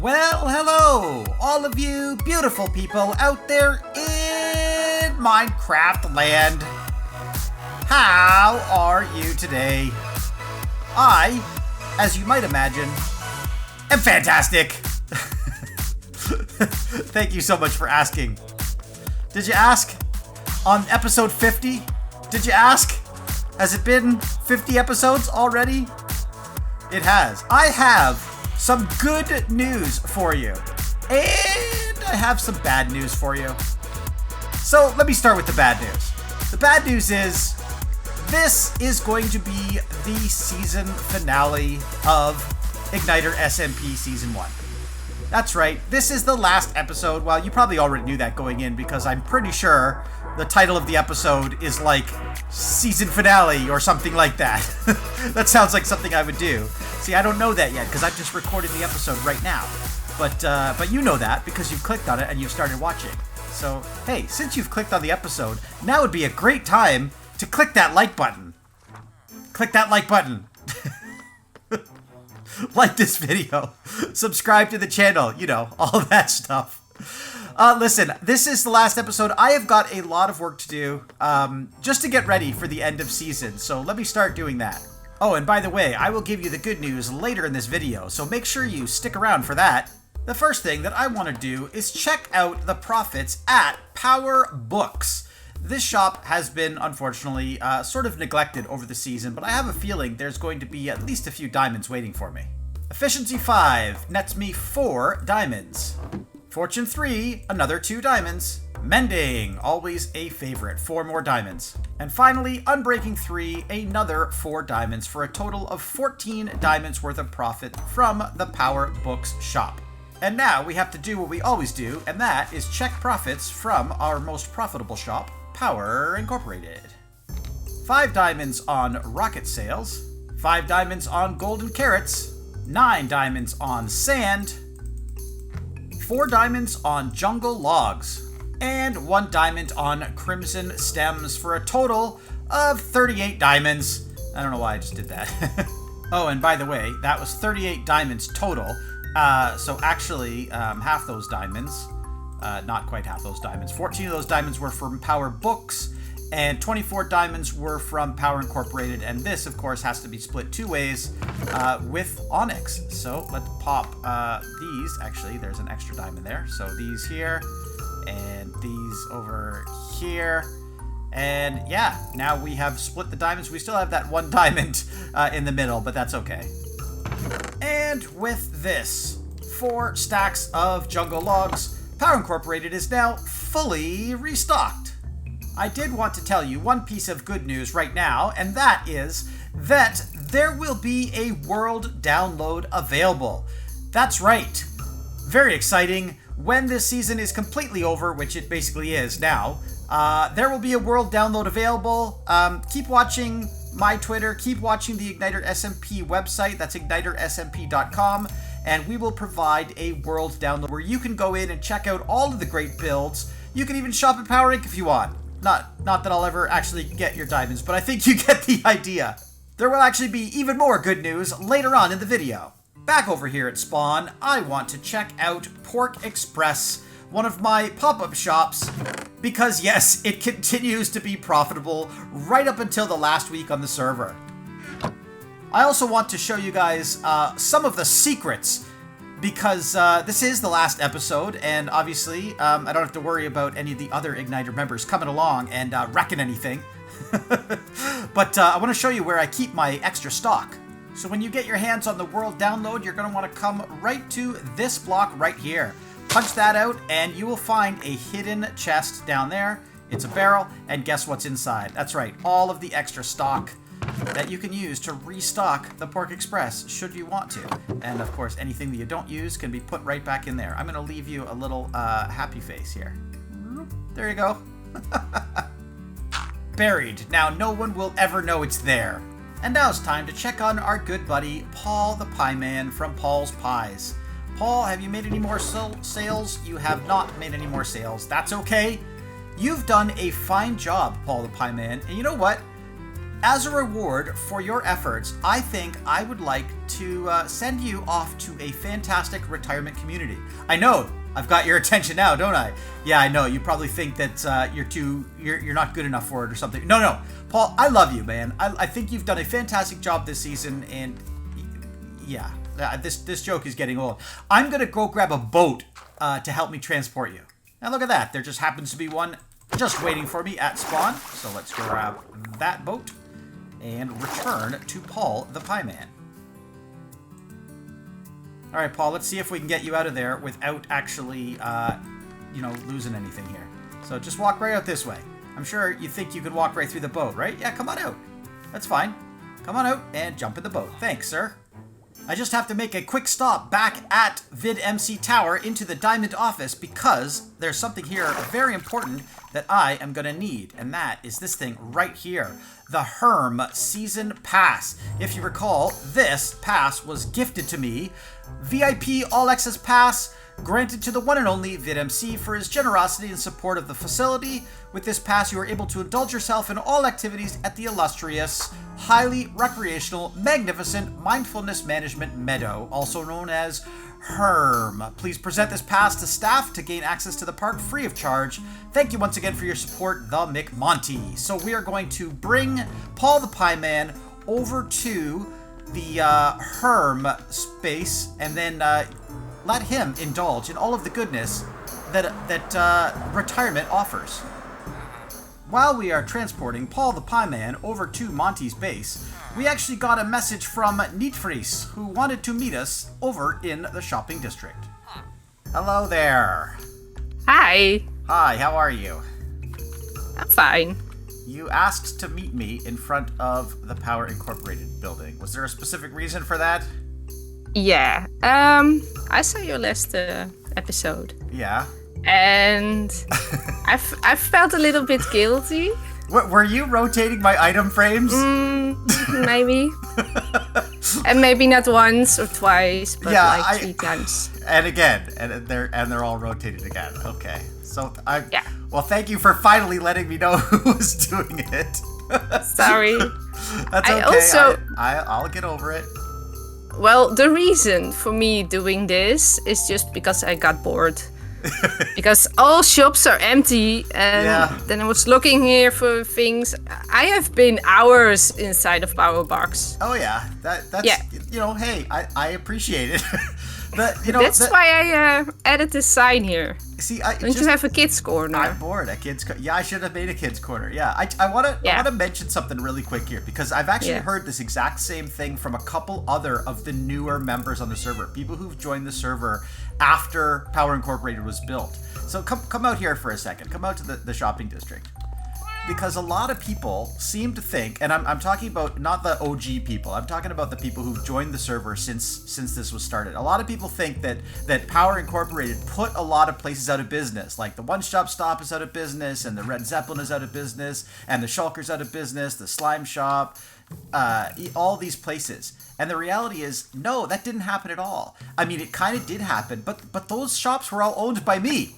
Well, hello, all of you beautiful people out there in Minecraft land. How are you today? I, as you might imagine, am fantastic. Thank you so much for asking. Did you ask on episode 50? Did you ask? Has it been 50 episodes already? It has. I have some good news for you, and I have some bad news for you. So let me start with the bad news. The bad news is this is going to be the season finale of IgnitorSMP Season 1. That's right, this is the last episode. Well, you probably already knew that going in because I'm pretty sure the title of the episode is like season finale or something like that. That sounds like something I would do. See, I don't know that yet because I've just recorded the episode right now. But you know that because you've clicked on it and you've started watching. So, hey, since you've clicked on the episode, now would be a great time to click that like button. Click that like button. Like this video. Subscribe to the channel. You know, all that stuff. Listen, this is the last episode. I have got a lot of work to do just to get ready for the end of season. So let me start doing that. Oh, and by the way, I will give you the good news later in this video. So make sure you stick around for that. The first thing that I want to do is check out the profits at Power Books. This shop has been, unfortunately, sort of neglected over the season, but I have a feeling there's going to be at least a few diamonds waiting for me. Efficiency 5 nets me 4 diamonds. Fortune 3, another 2 diamonds. Mending, always a favorite, 4 more diamonds. And finally, Unbreaking 3, another 4 diamonds for a total of 14 diamonds worth of profit from the Power Books shop. And now we have to do what we always do, and that is check profits from our most profitable shop, Power Incorporated. 5 diamonds on rocket sales, 5 diamonds on golden carrots, 9 diamonds on sand, 4 diamonds on jungle logs, and 1 diamond on crimson stems for a total of 38 diamonds. I don't know why I just did that. Oh, and by the way, that was 38 diamonds total. So actually, half those diamonds, not quite half those diamonds, 14 of those diamonds were from Power Books, and 24 diamonds were from Power Incorporated, and this, of course, has to be split 2 ways with Onyx. So let's pop these. Actually, there's an extra diamond there. So these here, and these over here. And yeah, now we have split the diamonds. We still have that 1 diamond in the middle, but that's okay. And with this, 4 stacks of jungle logs, Power Incorporated is now fully restocked. I did want to tell you one piece of good news right now, and that is that there will be a world download available. That's right. Very exciting. When this season is completely over, which it basically is now, there will be a world download available. Keep watching my Twitter, keep watching the IgnitorSMP website, that's IgnitorSMP.com, and we will provide a world download where you can go in and check out all of the great builds. You can even shop at Power Inc. if you want. Not that I'll ever actually get your diamonds, but I think you get the idea. There will actually be even more good news later on in the video. Back over here at Spawn, I want to check out Pork Express, one of my pop-up shops, because yes, it continues to be profitable right up until the last week on the server. I also want to show you guys some of the secrets, because this is the last episode, and obviously I don't have to worry about any of the other Igniter members coming along and wrecking anything. But I want to show you where I keep my extra stock. So when you get your hands on the world download, you're going to want to come right to this block right here. Punch that out, and you will find a hidden chest down there. It's a barrel, and guess what's inside? That's right, all of the extra stock that you can use to restock the Pork Express, should you want to. And of course, anything that you don't use can be put right back in there. I'm going to leave you a little happy face here. There you go. Buried. Now, no one will ever know it's there. And now it's time to check on our good buddy, Paul the Pie Man from Paul's Pies. Paul, have you made any more sales? You have not made any more sales. That's okay. You've done a fine job, Paul the Pie Man. And you know what? as a reward for your efforts, I think I would like to send you off to a fantastic retirement community. I know I've got your attention now, don't I? Yeah, I know. You probably think that you're not good enough for it or something. No, Paul, I love you, man. I think you've done a fantastic job this season, and yeah, this joke is getting old. I'm gonna go grab a boat to help me transport you. And look at that. There just happens to be one just waiting for me at spawn. So let's grab that boat and return to Paul the Pie Man. All right, Paul, let's see if we can get you out of there without actually, losing anything here. So just walk right out this way. I'm sure you think you could walk right through the boat, right? Yeah, come on out. That's fine. Come on out and jump in the boat. Thanks, sir. I just have to make a quick stop back at VidMC Tower into the Diamond office because there's something here very important that I am going to need, and that is this thing right here, the Herm Season Pass. If you recall, this pass was gifted to me, VIP All Access Pass, granted to the one and only VidMC for his generosity and support of the facility. With this pass, you are able to indulge yourself in all activities at the illustrious, highly recreational, magnificent mindfulness management meadow, also known as Herm. Please present this pass to staff to gain access to the park free of charge. Thank you once again for your support, the McMonty. So we are going to bring Paul the Pie Man over to the Herm space, and then let him indulge in all of the goodness that retirement offers. While we are transporting Paul the Pie Man over to Monty's base, we actually got a message from Nietvries, who wanted to meet us over in the shopping district. Hello there. Hi. Hi, how are you? I'm fine. You asked to meet me in front of the Power Incorporated building. Was there a specific reason for that? Yeah. I saw your last episode. Yeah. And I felt a little bit guilty. Were you rotating my item frames? Maybe. And maybe not once or twice, but yeah, like 3 times. And again, and they're all rotated again. Okay. So yeah. Well, thank you for finally letting me know who was doing it. Sorry. That's okay. I'll get over it. Well, the reason for me doing this is just because I got bored. Because all shops are empty, and then I was looking here for things. I have been hours inside of Power Box. Oh yeah, that's hey, I appreciate it. That's why I added this sign here. See, don't you have a kids corner? I'm bored. I should have made a kids corner. Yeah, I want to mention something really quick here because I've actually heard this exact same thing from a couple other of the newer members on the server, people who've joined the server after Power Incorporated was built. So come out here for a second. Come out to the shopping district. Because a lot of people seem to think, and I'm talking about not the OG people, I'm talking about the people who've joined the server since this was started. A lot of people think that Power Incorporated put a lot of places out of business, like the One Stop Stop is out of business, and the Red Zeppelin is out of business, and the Shulker's out of business, the Slime Shop, all these places. And the reality is, no, that didn't happen at all. I mean, it kind of did happen, but those shops were all owned by me.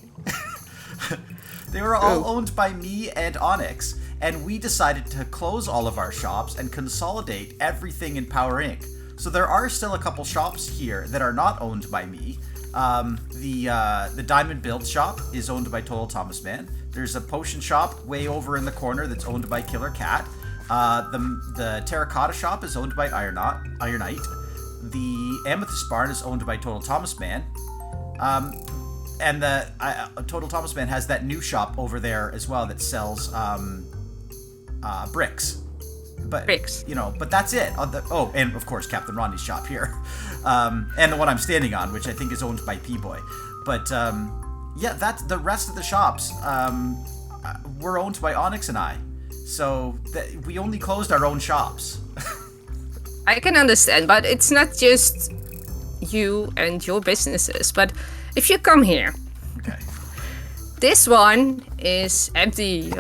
They were all owned by me and Onyx, and we decided to close all of our shops and consolidate everything in Power Inc. So there are still a couple shops here that are not owned by me. The Diamond Build shop is owned by Total Thomas Man. There's a potion shop way over in the corner that's owned by Killer Cat. The Terracotta Shop is owned by Ironite. The Amethyst Barn is owned by Total Thomas Man. And the Total Thomas Man has that new shop over there as well that sells bricks. But that's it. And of course Captain Ronnie's shop here, and the one I'm standing on, which I think is owned by P-Boy. But that's the rest of the shops were owned by Onyx and I. So we only closed our own shops. I can understand, but it's not just you and your businesses, but if you come here, this one is empty.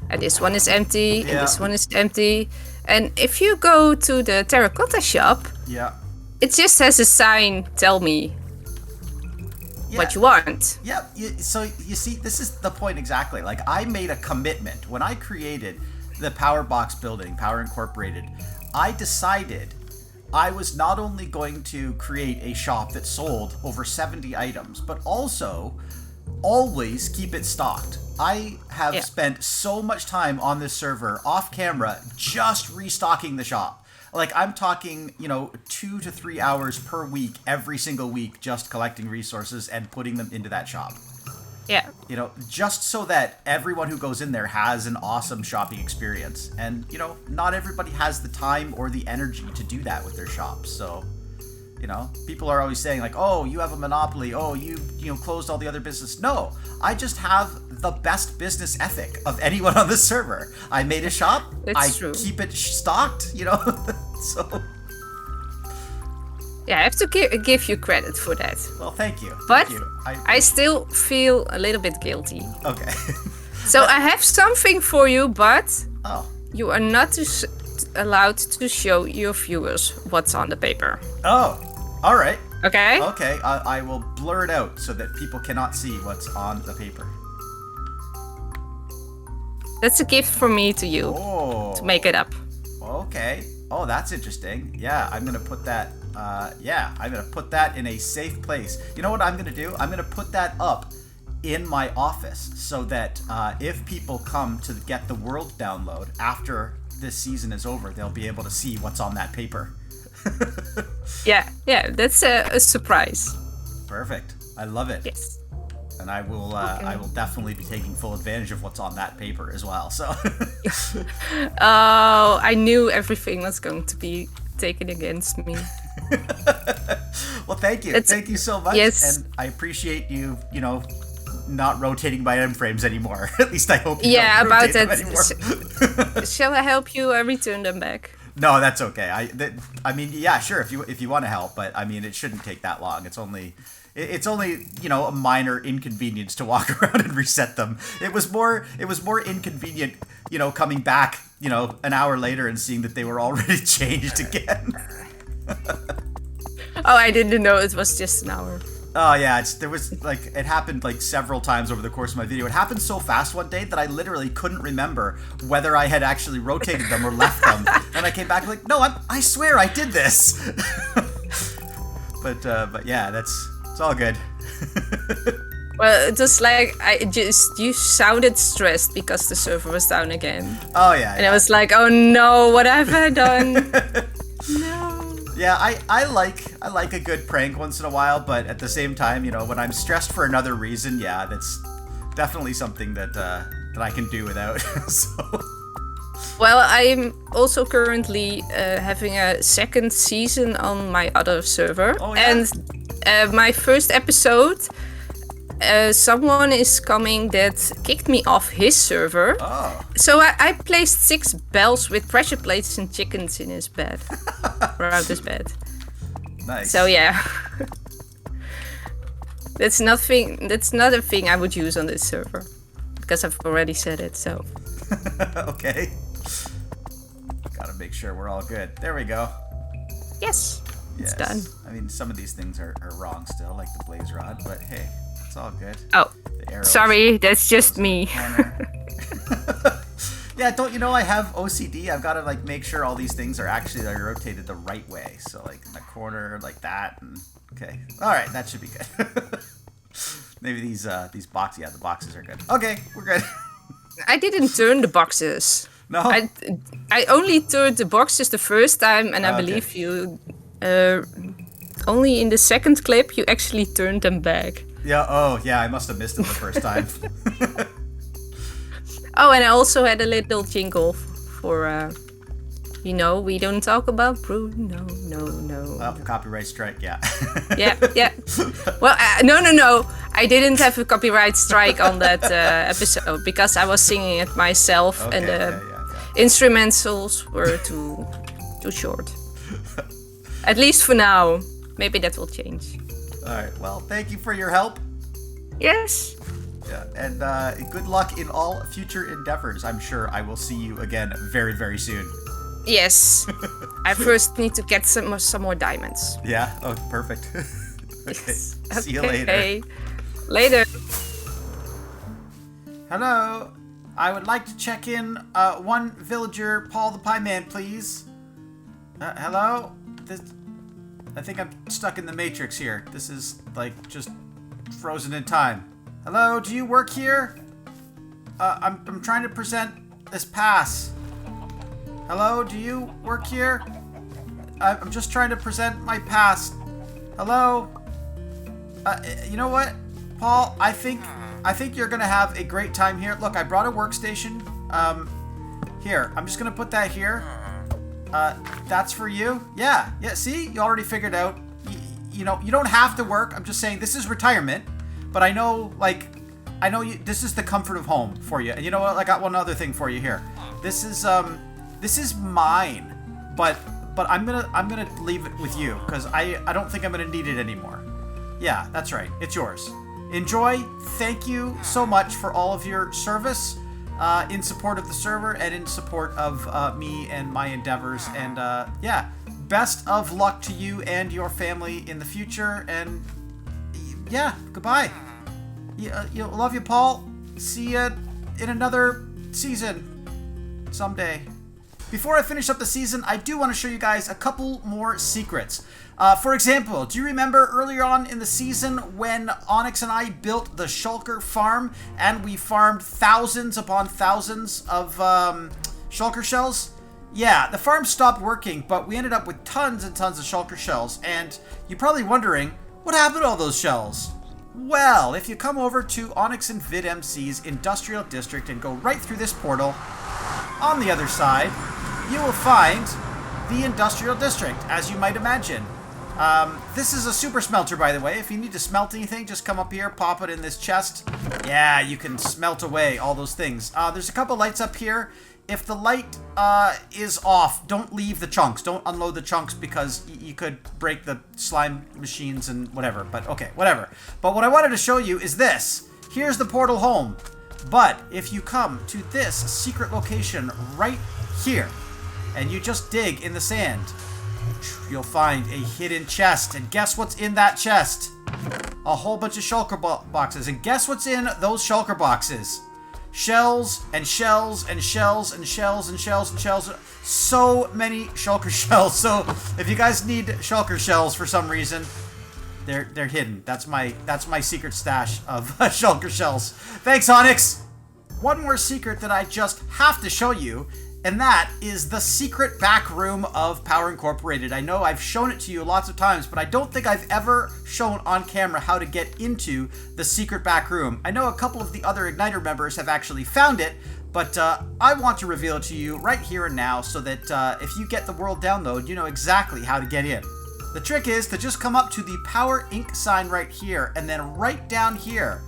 And this one is empty, and this one is empty. And if you go to the Terracotta Shop, it just has a sign, tell me what you want. So you see, this is the point exactly. Like, I made a commitment when I created the Power Box building, Power Incorporated, I decided I was not only going to create a shop that sold over 70 items, but also always keep it stocked. I have spent so much time on this server off camera just restocking the shop. Like, I'm talking, 2 to 3 hours per week, every single week, just collecting resources and putting them into that shop. Yeah. Just so that everyone who goes in there has an awesome shopping experience. And, not everybody has the time or the energy to do that with their shops. So, people are always saying like, oh, you have a monopoly. Oh, you closed all the other business. No, I just have the best business ethic of anyone on the server. I made a shop. That's true. Keep it stocked, so. Yeah, I have to give you credit for that. Well, thank you. But thank you. I still feel a little bit guilty. Okay. So I have something for you, but Oh. you are not allowed to show your viewers what's on the paper. Oh. All right. Okay? Okay. I will blur it out so that people cannot see what's on the paper. That's a gift from me to you to make it up. Okay. Oh, that's interesting. Yeah, I'm gonna put that. I'm gonna put that in a safe place. You know what I'm gonna do? I'm gonna put that up in my office so that if people come to get the world download after this season is over, they'll be able to see what's on that paper. Yeah, that's a surprise. Perfect. I love it. Yes. And I will I will definitely be taking full advantage of what's on that paper as well. So Oh, I knew everything was going to be taken against me. Well, thank you. Thank you so much. Yes. And I appreciate you, not rotating my M frames anymore. At least I hope you don't about rotate them that. anymore. Shall I help you return them back? No, that's okay. I mean, yeah, sure, if you want to help, but I mean, it shouldn't take that long. It's only a minor inconvenience to walk around and reset them. It was more inconvenient, coming back, an hour later and seeing that they were already changed again. Oh, I didn't know it was just an hour. Oh yeah, it happened like several times over the course of my video. It happened so fast one day that I literally couldn't remember whether I had actually rotated them or left them. And I came back like, no, I swear I did this. But yeah, it's all good. Well, it was like you sounded stressed because the server was down again. Oh yeah. And I was like, oh no, what have I done? No. Yeah, I like a good prank once in a while, but at the same time, when I'm stressed for another reason, yeah, that's definitely something that I can do without. So. Well, I'm also currently having a second season on my other server. Oh, yeah? And my first episode, someone is coming that kicked me off his server. Oh. So I placed 6 bells with pressure plates and chickens in his bed. Around his bed. Nice. So yeah. That's not a thing I would use on this server. Because I've already said it, so. Okay. Gotta make sure we're all good. There we go. Yes. It's done. I mean, some of these things are wrong still, like the blaze rod, but hey, it's all good. Oh, The arrows, sorry, that's just me. Yeah, don't you know I have OCD? I've got to make sure all these things are actually rotated the right way. So in the corner like that. And okay, all right, that should be good. Maybe these boxes. Yeah, the boxes are good. Okay, we're good. I didn't turn the boxes. No. I only turned the boxes the first time, and I Okay. believe you. Only in the second clip you actually turned them back. Yeah. Oh, yeah. I must have missed it the first time. Oh, and I also had a little jingle for, we don't talk about Bruno, no. Oh, copyright strike. Yeah. Yeah. Well, no. I didn't have a copyright strike on that episode because I was singing it myself, Okay, and the yeah. instrumentals were too short. At least for now. Maybe that will change. All right. Well, thank you for your help. Yes. Yeah, and good luck in all future endeavors. I'm sure I will see you again very, very soon. Yes. I first need to get some more diamonds. Yeah. Oh, perfect. Okay. Yes. See you later. Later. Hello. I would like to check in one villager, Paul the Pie Man, please. Hello? I think I'm stuck in the Matrix here. This is, like, just frozen in time. Hello, do you work here? I'm trying to present this pass. Hello, do you work here? I'm just trying to present my pass. Hello? You know what, Paul? I think you're gonna have a great time here. Look, I brought a workstation. Here, I'm just gonna put that here. That's for you. Yeah, see? You already figured out. You know, you don't have to work. I'm just saying this is retirement. But I know, like, this is the comfort of home for you. And you know what? I got one other thing for you here. This is mine. But I'm gonna leave it with you because I don't think I'm gonna need it anymore. Yeah, that's right. It's yours. Enjoy. Thank you so much for all of your service in support of the server and in support of me and my endeavors. And yeah, best of luck to you and your family in the future. And yeah, goodbye. Love you, Paul. See you in another season someday. Before I finish up the season, I do want to show you guys a couple more secrets. For example, do you remember earlier on in the season when Onyx and I built the Shulker farm and we farmed thousands upon thousands of Shulker Shells? Yeah, the farm stopped working, but we ended up with tons and tons of Shulker Shells. And you're probably wondering, what happened to all those shells? Well, if you come over to Onyx and VidMC's Industrial District and go right through this portal, on the other side, you will find the Industrial District, as you might imagine. This is a super smelter, by the way. If you need to smelt anything, just come up here, pop it in this chest. Yeah, you can smelt away all those things. There's a couple lights up here. If the light is off, don't leave the chunks. Don't unload the chunks because you could break the slime machines and whatever. But okay, whatever. But what I wanted to show you is this. Here's the portal home. But if you come to this secret location right here, and you just dig in the sand, you'll find a hidden chest. And guess what's in that chest? A whole bunch of shulker boxes. And guess what's in those shulker boxes? Shells and shells and shells and shells and shells and shells. So many shulker shells. So if you guys need shulker shells for some reason, they're hidden. That's my secret stash of shulker shells. Thanks, Onyx. One more secret that I just have to show you, and that is the secret back room of Power Incorporated. I know I've shown it to you lots of times, but I don't think I've ever shown on camera how to get into the secret back room. I know a couple of the other Igniter members have actually found it, but I want to reveal it to you right here and now so that if you get the world download, you know exactly how to get in. The trick is to just come up to the Power Inc. sign right here, and then right down here,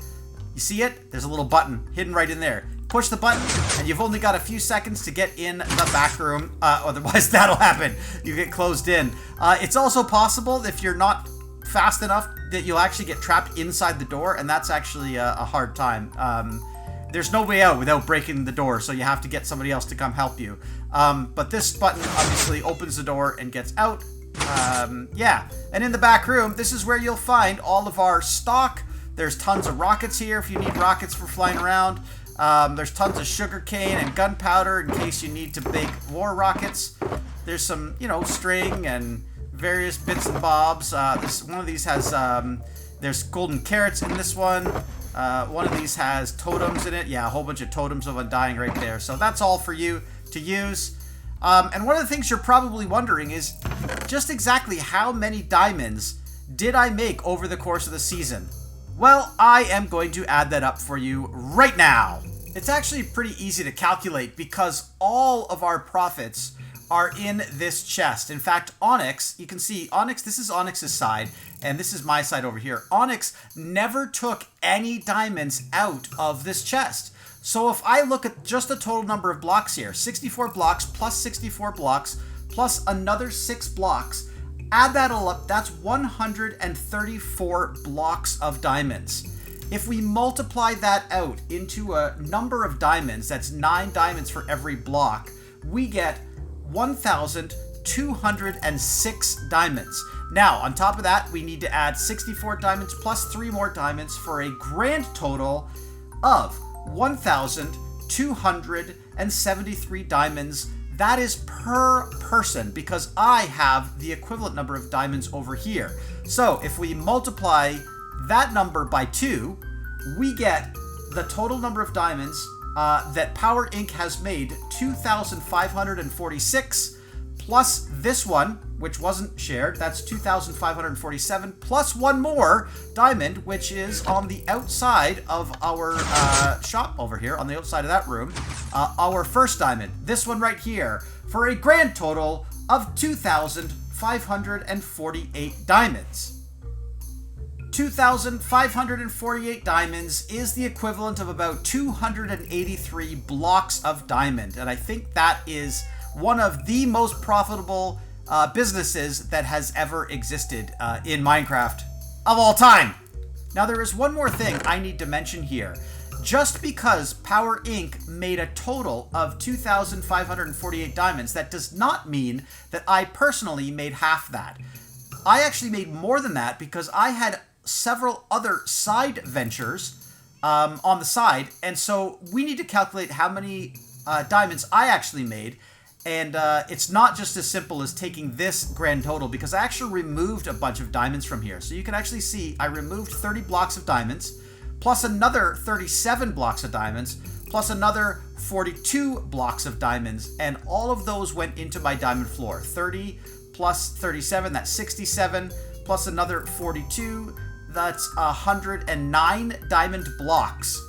you see it? There's a little button hidden right in there. Push the button, and you've only got a few seconds to get in the back room. Otherwise, that'll happen. You get closed in. It's also possible, if you're not fast enough, that you'll actually get trapped inside the door, and that's actually a hard time. There's no way out without breaking the door, so you have to get somebody else to come help you. But this button obviously opens the door and gets out. Yeah, and in the back room, this is where you'll find all of our stock. There's tons of rockets here if you need rockets for flying around. There's tons of sugarcane and gunpowder in case you need to bake war rockets. There's some, string and various bits and bobs. One of these has, there's golden carrots in this one. One of these has totems in it. Yeah, a whole bunch of totems of undying right there. So that's all for you to use. And one of the things you're probably wondering is just exactly how many diamonds did I make over the course of the season? Well, I am going to add that up for you right now. It's actually pretty easy to calculate because all of our profits are in this chest. In fact, Onyx, you can see Onyx, this is Onyx's side, and this is my side over here. Onyx never took any diamonds out of this chest. So if I look at just the total number of blocks here, 64 blocks plus 64 blocks plus another 6 blocks, add that all up, that's 134 blocks of diamonds. If we multiply that out into a number of diamonds, that's 9 diamonds for every block, we get 1,206 diamonds. Now, on top of that, we need to add 64 diamonds plus 3 more diamonds for a grand total of 1,208 273 diamonds. That is per person, because I have the equivalent number of diamonds over here. So if we multiply that number by 2, we get the total number of diamonds that Power Inc. has made, 2,546, plus this one, which wasn't shared, that's 2,547, plus one more diamond, which is on the outside of our shop over here, on the outside of that room, our first diamond, this one right here, for a grand total of 2,548 diamonds. 2,548 diamonds is the equivalent of about 283 blocks of diamond, and I think that is one of the most profitable businesses that has ever existed in Minecraft of all time. Now, there is one more thing I need to mention here. Just because Power Inc. made a total of 2,548 diamonds, that does not mean that I personally made half that. I actually made more than that because I had several other side ventures on the side, and so we need to calculate how many diamonds I actually made. And it's not just as simple as taking this grand total, because I actually removed a bunch of diamonds from here. So you can actually see I removed 30 blocks of diamonds, plus another 37 blocks of diamonds, plus another 42 blocks of diamonds, and all of those went into my diamond floor. 30 plus 37, that's 67, plus another 42, that's 109 diamond blocks.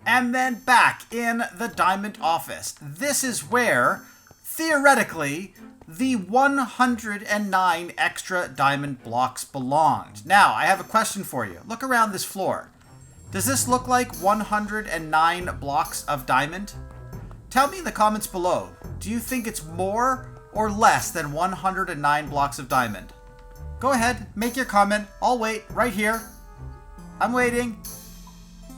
And then back in the diamond office. This is where, theoretically, the 109 extra diamond blocks belonged. Now, I have a question for you. Look around this floor. Does this look like 109 blocks of diamond? Tell me in the comments below. Do you think it's more or less than 109 blocks of diamond? Go ahead, make your comment. I'll wait right here. I'm waiting.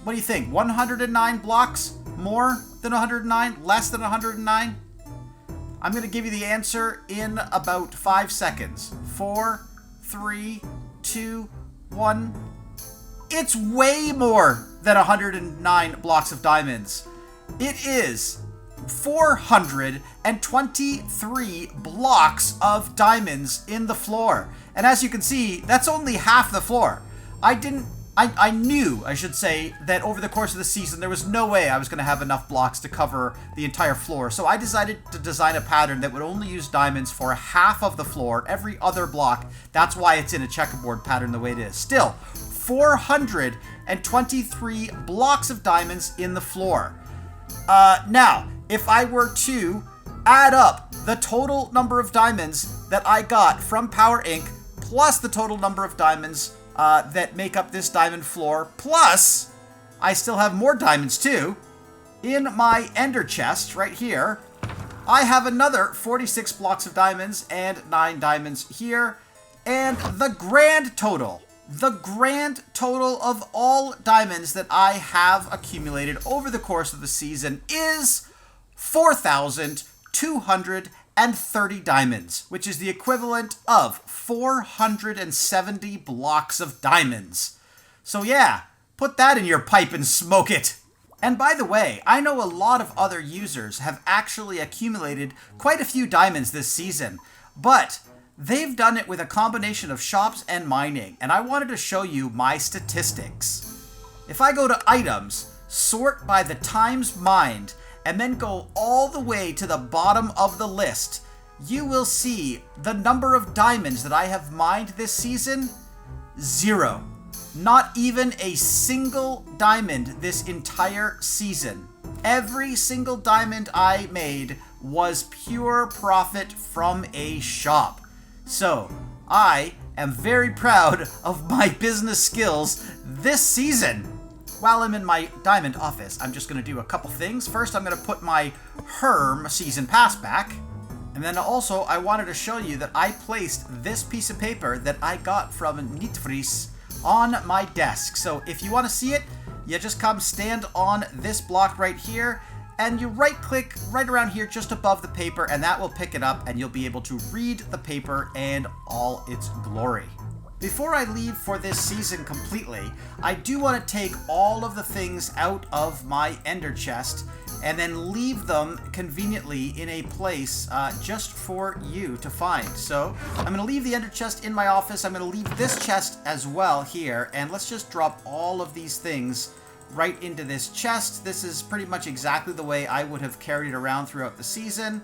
What do you think? 109 blocks? More than 109? Less than 109? I'm going to give you the answer in about 5 seconds. 4, 3, 2, 1. It's way more than 109 blocks of diamonds. It is 423 blocks of diamonds in the floor. And as you can see, that's only half the floor. I knew, I should say, that over the course of the season, there was no way I was going to have enough blocks to cover the entire floor. So I decided to design a pattern that would only use diamonds for half of the floor, every other block. That's why it's in a checkerboard pattern the way it is. Still, 423 blocks of diamonds in the floor. Now, if I were to add up the total number of diamonds that I got from Power Inc., plus the total number of diamonds that make up this diamond floor, plus I still have more diamonds too. In my ender chest right here, I have another 46 blocks of diamonds and 9 diamonds here. And the grand total of all diamonds that I have accumulated over the course of the season is 4,230 diamonds, which is the equivalent of 470 blocks of diamonds. So yeah, put that in your pipe and smoke it. And by the way, I know a lot of other users have actually accumulated quite a few diamonds this season, but they've done it with a combination of shops and mining, and I wanted to show you my statistics. If I go to items, sort by the times mined, and then go all the way to the bottom of the list, you will see the number of diamonds that I have mined this season, 0. Not even a single diamond this entire season. Every single diamond I made was pure profit from a shop. So, I am very proud of my business skills this season. While I'm in my diamond office, I'm just going to do a couple things. First, I'm going to put my Herm season pass back. And then also, I wanted to show you that I placed this piece of paper that I got from Nietvries on my desk. So if you want to see it, you just come stand on this block right here, and you right click right around here just above the paper, and that will pick it up, and you'll be able to read the paper and all its glory. Before I leave for this season completely, I do want to take all of the things out of my ender chest and then leave them conveniently in a place just for you to find. So I'm going to leave the ender chest in my office. I'm going to leave this chest as well here, and let's just drop all of these things right into this chest. This is pretty much exactly the way I would have carried it around throughout the season.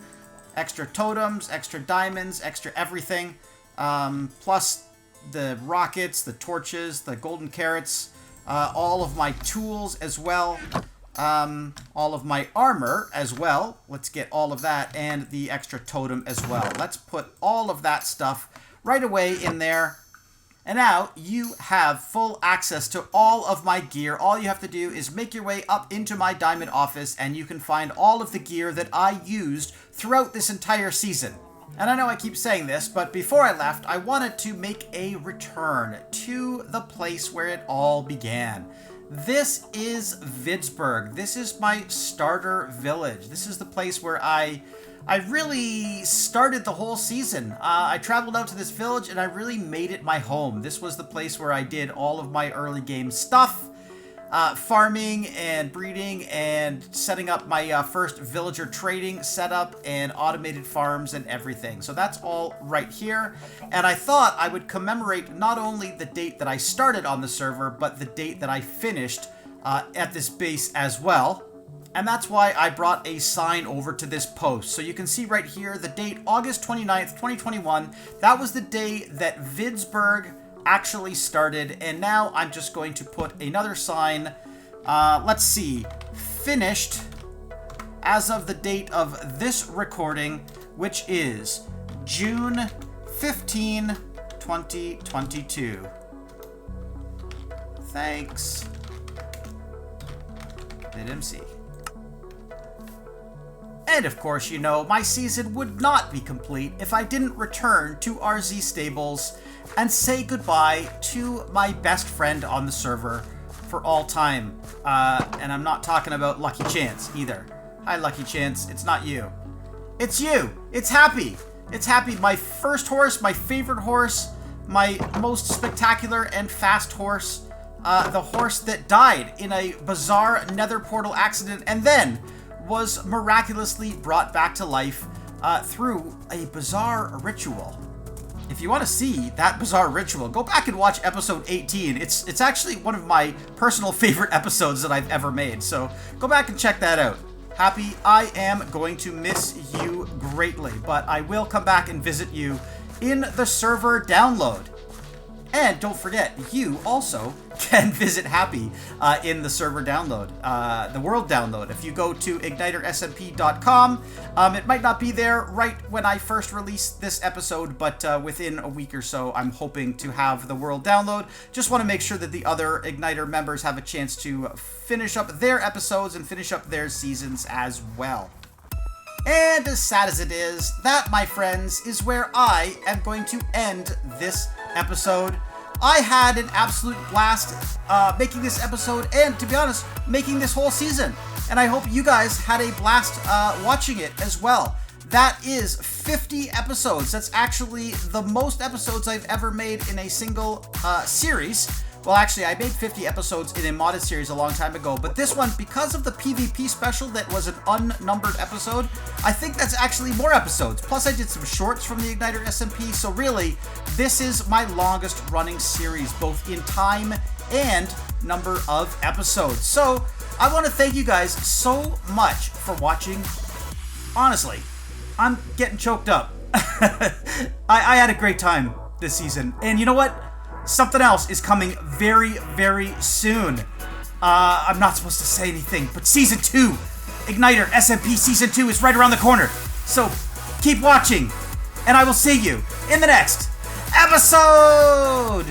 Extra totems, extra diamonds, extra everything, plus the rockets, the torches, the golden carrots, all of my tools as well, all of my armor as well. Let's get all of that, and the extra totem as well. Let's put all of that stuff right away in there. And now you have full access to all of my gear. All you have to do is make your way up into my diamond office, and you can find all of the gear that I used throughout this entire season. And I know I keep saying this, but before I left, I wanted to make a return to the place where it all began. This is Vidsberg. This is my starter village. This is the place where I really started the whole season. I traveled out to this village and I really made it my home. This was the place where I did all of my early game stuff. Farming and breeding and setting up my first villager trading setup and automated farms and everything. So that's all right here. And I thought I would commemorate not only the date that I started on the server, but the date that I finished at this base as well. And that's why I brought a sign over to this post. So you can see right here the date, August 29th, 2021. That was the day that Vidsberg actually started, and now I'm just going to put another sign, let's see, finished as of the date of this recording, which is June 15, 2022. Thanks, VidMC. And of course, you know, my season would not be complete if I didn't return to RZ Stables and say goodbye to my best friend on the server for all time. And I'm not talking about Lucky Chance either. Hi, Lucky Chance. It's not you. It's you. It's Happy. It's Happy. My first horse, my favorite horse, my most spectacular and fast horse. The horse that died in a bizarre nether portal accident and then was miraculously brought back to life through a bizarre ritual. If you want to see that bizarre ritual, go back and watch episode 18. It's actually one of my personal favorite episodes that I've ever made, so go back and check that out. Happy, I am going to miss you greatly, but I will come back and visit you in the server download. And don't forget, you also can visit Happy in the server download, the world download. If you go to IgnitorSMP.com, it might not be there right when I first release this episode, but within a week or so, I'm hoping to have the world download. Just want to make sure that the other Igniter members have a chance to finish up their episodes and finish up their seasons as well. And as sad as it is, that, my friends, is where I am going to end this episode. I had an absolute blast making this episode and, to be honest, making this whole season. And I hope you guys had a blast watching it as well. That is 50 episodes. That's actually the most episodes I've ever made in a single series. Well, actually, I made 50 episodes in a modded series a long time ago, but this one, because of the PvP special that was an unnumbered episode, I think that's actually more episodes. Plus, I did some shorts from the Igniter SMP, so really, this is my longest running series, both in time and number of episodes. So, I want to thank you guys so much for watching. Honestly, I'm getting choked up. I had a great time this season, and you know what? Something else is coming very, very soon. I'm not supposed to say anything, but Season 2, Igniter SMP Season 2 is right around the corner. So, keep watching, and I will see you in the next episode!